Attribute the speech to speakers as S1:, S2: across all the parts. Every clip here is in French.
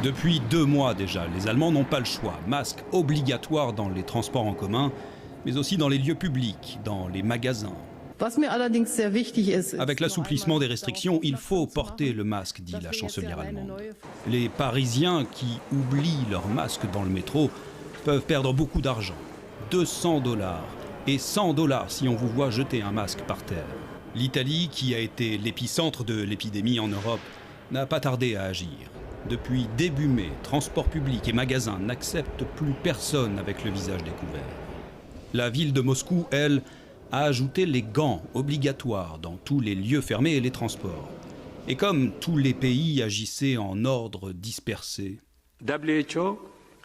S1: Depuis 2 mois déjà, les Allemands n'ont pas le choix. Masque obligatoire dans les transports en commun, mais aussi dans les lieux publics, dans les magasins. Avec l'assouplissement des restrictions, il faut porter le masque, dit la chancelière allemande. Les Parisiens qui oublient leur masque dans le métro peuvent perdre beaucoup d'argent. 200 $ et 100 $ si on vous voit jeter un masque par terre. L'Italie, qui a été l'épicentre de l'épidémie en Europe, n'a pas tardé à agir. Depuis début mai, transports publics et magasins n'acceptent plus personne avec le visage découvert. La ville de Moscou, elle, a ajouté les gants obligatoires dans tous les lieux fermés et les transports. Et comme tous les pays agissaient en ordre dispersé,
S2: WHO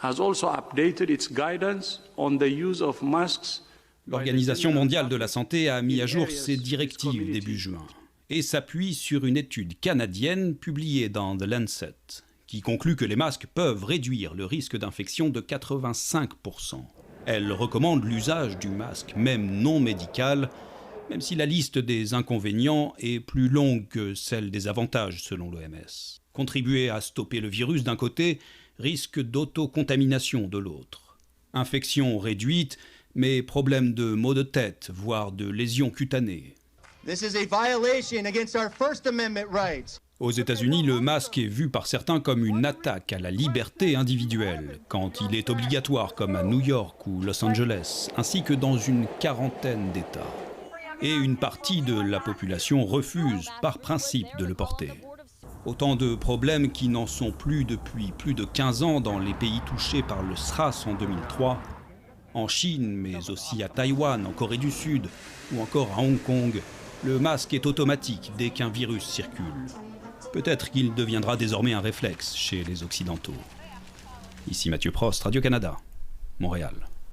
S2: has also updated its guidance on the use of masks.
S1: L'Organisation mondiale de la santé a mis à jour ses directives début juin et s'appuie sur une étude canadienne publiée dans The Lancet qui conclut que les masques peuvent réduire le risque d'infection de 85%. Elle recommande l'usage du masque, même non médical, même si la liste des inconvénients est plus longue que celle des avantages selon l'OMS. Contribuer à stopper le virus d'un côté, risque d'autocontamination de l'autre. Infection réduite, mais problème de maux de tête, voire de lésions cutanées.
S3: This is a violation against our First Amendment rights.
S1: Aux États-Unis, le masque est vu par certains comme une attaque à la liberté individuelle, quand il est obligatoire comme à New York ou Los Angeles, ainsi que dans une quarantaine d'États. Et une partie de la population refuse par principe de le porter. Autant de problèmes qui n'en sont plus depuis plus de 15 ans dans les pays touchés par le SRAS en 2003, en Chine, mais aussi à Taïwan, en Corée du Sud ou encore à Hong Kong. Le masque est automatique dès qu'un virus circule. Peut-être qu'il deviendra désormais un réflexe chez les Occidentaux. Ici Mathieu Prost, Radio-Canada, Montréal.